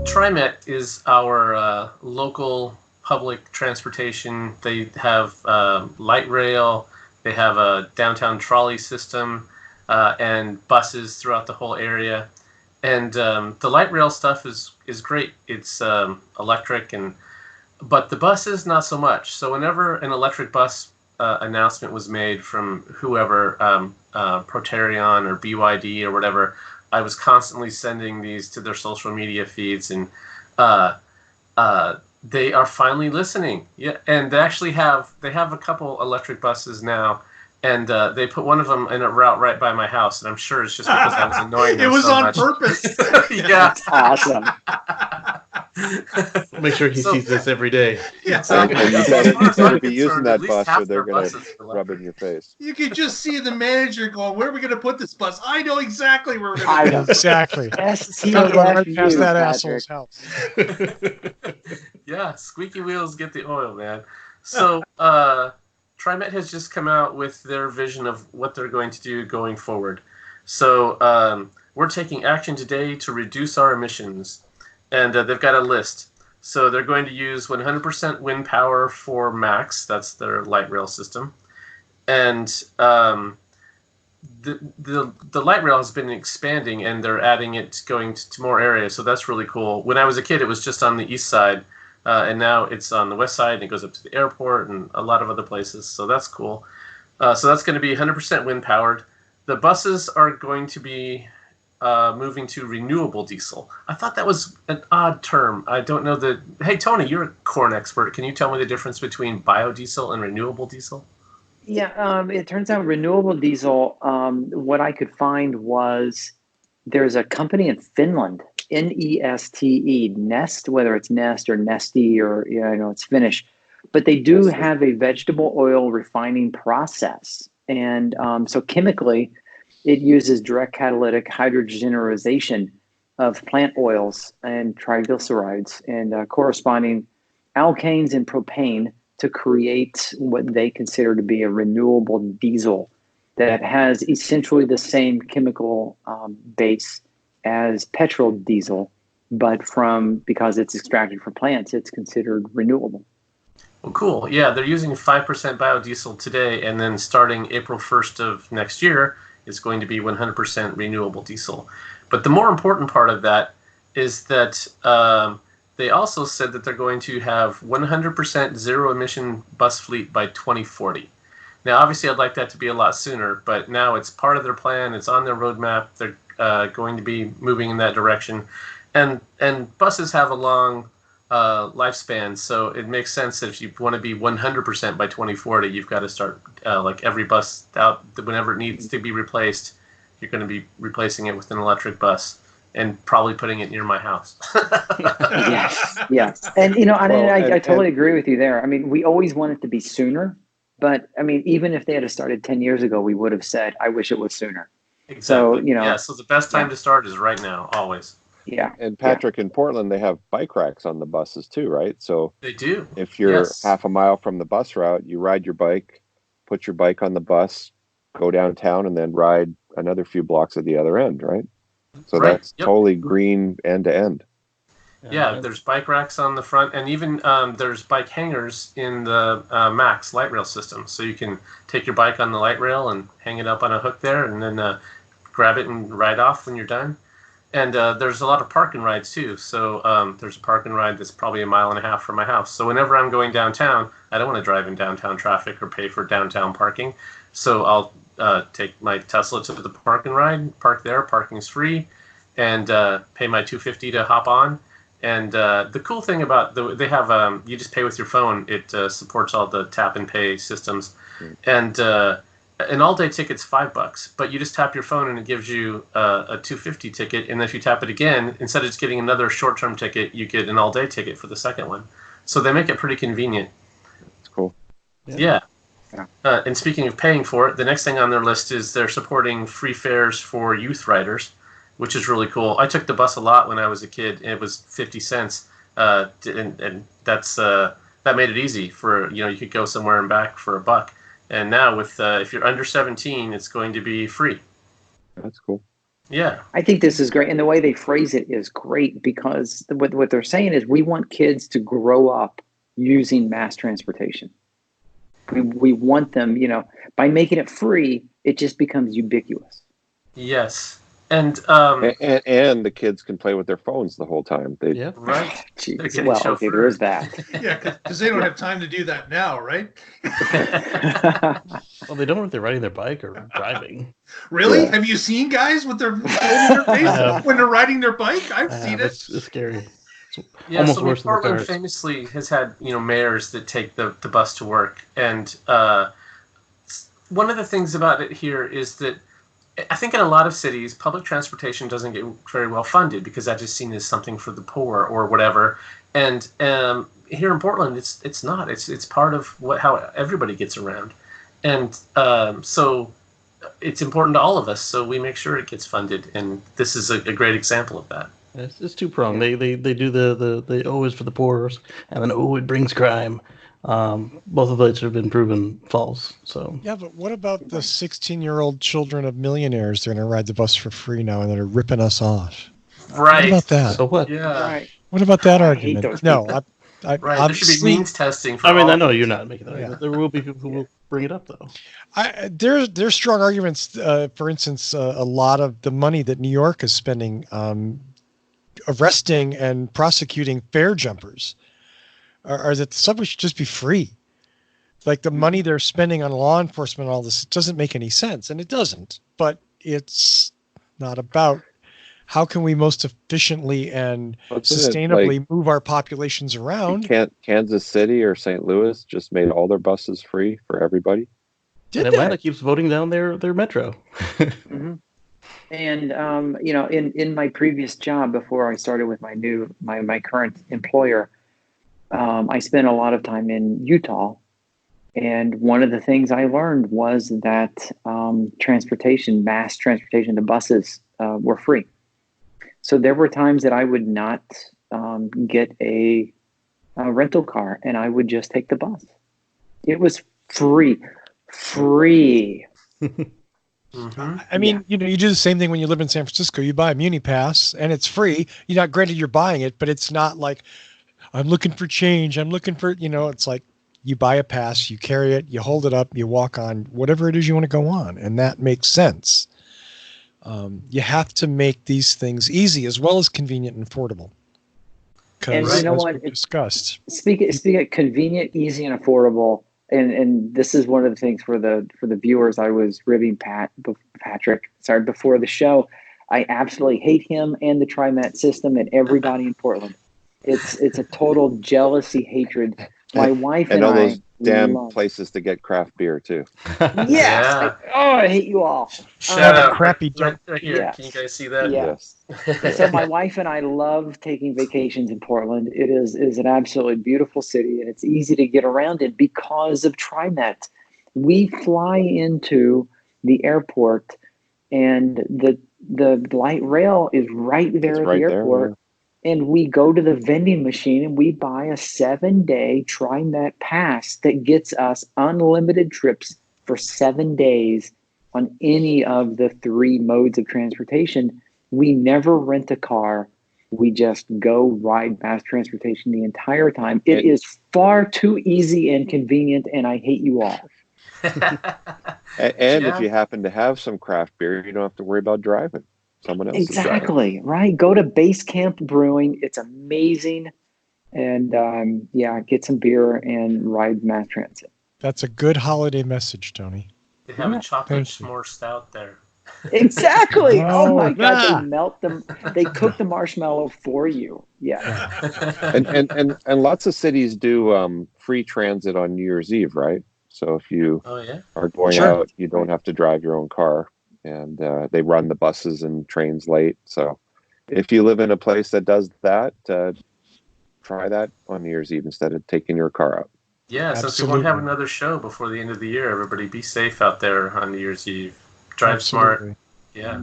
TriMet is our local public transportation. They have light rail, they have a downtown trolley system, and buses throughout the whole area. And the light rail stuff is great. It's electric, but the buses not so much. So whenever an electric bus announcement was made from whoever, Proterion or BYD or whatever, I was constantly sending these to their social media feeds, and they are finally listening. Yeah, and they actually have a couple electric buses now, and they put one of them in a route right by my house, and I'm sure it's just because I was annoying them. It was so on much. purpose. Yeah, Awesome. Make sure he sees this every day. Yeah, And you better be using that at least bus, half or they're their going buses to are rub it in your face. You can just see the manager going, "Where are we going to put this bus? I know exactly where we're I going to know. put it." Exactly. STO Right past that asshole's house. Yeah, squeaky wheels get the oil, man. So TriMet has just come out with their vision of what they're going to do going forward. So we're taking action today to reduce our emissions, and they've got a list. So they're going to use 100% wind power for Max. That's their light rail system, and the light rail has been expanding, and they're adding it, going to more areas. So that's really cool. When I was a kid, it was just on the east side, and now it's on the west side, and it goes up to the airport and a lot of other places. So that's cool. So that's going to be 100% wind powered. The buses are going to be moving to renewable diesel. I thought that was an odd term. I don't know the. Hey, Tony, you're a corn expert. Can you tell me the difference between biodiesel and renewable diesel? Yeah, it turns out renewable diesel, what I could find was there's a company in Finland, Neste, Nest, whether it's Nest or Nesty or, it's Finnish, but they do have a vegetable oil refining process. And so chemically, it uses direct catalytic hydrogenation of plant oils and triglycerides and corresponding alkanes and propane to create what they consider to be a renewable diesel that has essentially the same chemical base as petrol diesel, but because it's extracted from plants, it's considered renewable. Well, cool. Yeah, they're using 5% biodiesel today, and then starting April 1st of next year, it's going to be 100% renewable diesel. But the more important part of that is that they also said that they're going to have 100% zero-emission bus fleet by 2040. Now, obviously, I'd like that to be a lot sooner, but now it's part of their plan. It's on their roadmap. They're going to be moving in that direction. And buses have a long lifespan, so it makes sense that if you want to be 100% by 2040, you've got to start like every bus out, whenever it needs to be replaced, you're going to be replacing it with an electric bus and probably putting it near my house. Yes. And, I totally agree with you there. I mean, we always want it to be sooner, but I mean, even if they had started 10 years ago, we would have said, I wish it was sooner. Exactly. So, so the best time to start is right now, always. Yeah. And Patrick, in Portland, they have bike racks on the buses too, right? So they do. If you're half a mile from the bus route, you ride your bike, put your bike on the bus, go downtown, and then ride another few blocks at the other end, right? So that's totally green end to end. Yeah, there's bike racks on the front, and even there's bike hangers in the Max light rail system. So you can take your bike on the light rail and hang it up on a hook there, and then grab it and ride off when you're done. And there's a lot of park and rides too. So there's a park and ride that's probably 1.5 miles from my house. So whenever I'm going downtown, I don't want to drive in downtown traffic or pay for downtown parking. So I'll take my Tesla to the park and ride, park there, parking's free, and pay my $250 to hop on. And the cool thing about they have you just pay with your phone. It supports all the tap and pay systems, and an all-day ticket's $5, but you just tap your phone and it gives you a $250 ticket. And if you tap it again, instead of just getting another short-term ticket, you get an all-day ticket for the second one. So they make it pretty convenient. That's cool. Yeah. And speaking of paying for it, the next thing on their list is they're supporting free fares for youth riders, which is really cool. I took the bus a lot when I was a kid, and it was 50 cents. And that's that made it easy for, you could go somewhere and back for $1. And now with if you're under 17, it's going to be free. That's cool. Yeah. I think this is great. And the way they phrase it is great, because what they're saying is we want kids to grow up using mass transportation. We want them, by making it free, it just becomes ubiquitous. Yes. And the kids can play with their phones the whole time. Right. Jeez. Well, okay, there is that. Yeah, because they don't have time to do that now, right? Well, they don't if they're riding their bike or driving. Really? Yeah. Have you seen guys with their phone in their face when they're riding their bike? I've seen it. It's scary. It's almost worse than the Portland cars. famously has had mayors that take the bus to work, and one of the things about it here is that I think in a lot of cities, public transportation doesn't get very well funded because that is seen as something for the poor or whatever. And here in Portland, it's not. It's part of how everybody gets around, and so it's important to all of us. So we make sure it gets funded, and this is a great example of that. It's two-pronged. They do the O is for the poor, and then it brings crime. Both of those have been proven false. So yeah, but what about the 16-year-old children of millionaires? They're going to ride the bus for free now, and they're ripping us off. Right. What about that? So what? Yeah. Right. What about that I argument? hate those No, people. Right. There should be means testing. For I mean, all I know you're not making that. Yeah. But there will be people who will bring it up, though. There's strong arguments. For instance, a lot of the money that New York is spending arresting and prosecuting fare jumpers are that the subway should just be free. Like the money they're spending on law enforcement, all this, it doesn't make any sense, and it doesn't. But it's not about how can we most efficiently and sustainably move our populations around. Kansas City or St. Louis just made all their buses free for everybody. And Atlanta keeps voting down their metro. Mm-hmm. And in my previous job before I started with my current employer, I spent a lot of time in Utah, and one of the things I learned was that mass transportation, the buses were free. So there were times that I would not get a rental car, and I would just take the bus. It was free. Mm-hmm. I mean, you do the same thing when you live in San Francisco. You buy a Muni Pass, and it's free. Granted, you're buying it, but it's not like I'm looking for change. I'm looking for, it's like you buy a pass, you carry it, you hold it up, you walk on whatever it is you want to go on, and that makes sense. You have to make these things easy as well as convenient and affordable. And you know what? Discussed. Speaking of convenient, easy, and affordable, and this is one of the things for the viewers. I was ribbing Patrick before the show. I absolutely hate him and the TriMet system and everybody in Portland. It's a total jealousy, hatred. My wife and all I those damn places to get craft beer too. Yes. Yeah. I hate you all. Shout out. Crappy right here. Yes. Can you guys see that? Yeah. Yes. So my wife and I love taking vacations in Portland. It is an absolutely beautiful city, and it's easy to get around it because of TriMet. We fly into the airport, and the light rail is right there at the airport. Yeah. And we go to the vending machine and we buy a 7-day TriMet pass that gets us unlimited trips for 7 days on any of the 3 modes of transportation. We never rent a car. We just go ride mass transportation the entire time. It is far too easy and convenient, and I hate you all. And if you happen to have some craft beer, you don't have to worry about driving. Someone else Exactly, right? Go to Base Camp Brewing. It's amazing. And get some beer and ride mass transit. That's a good holiday message, Tony. They have a chocolate s'more stout there. Exactly. Oh my God, yeah. they melt them. They cook the marshmallow for you. Yeah. and lots of cities do free transit on New Year's Eve, right? So if you are going out, you don't have to drive your own car. And they run the buses and trains late. So if you live in a place that does that, try that on New Year's Eve instead of taking your car out. Yeah, since we won't have another show before the end of the year, everybody be safe out there on New Year's Eve. Drive smart. Yeah.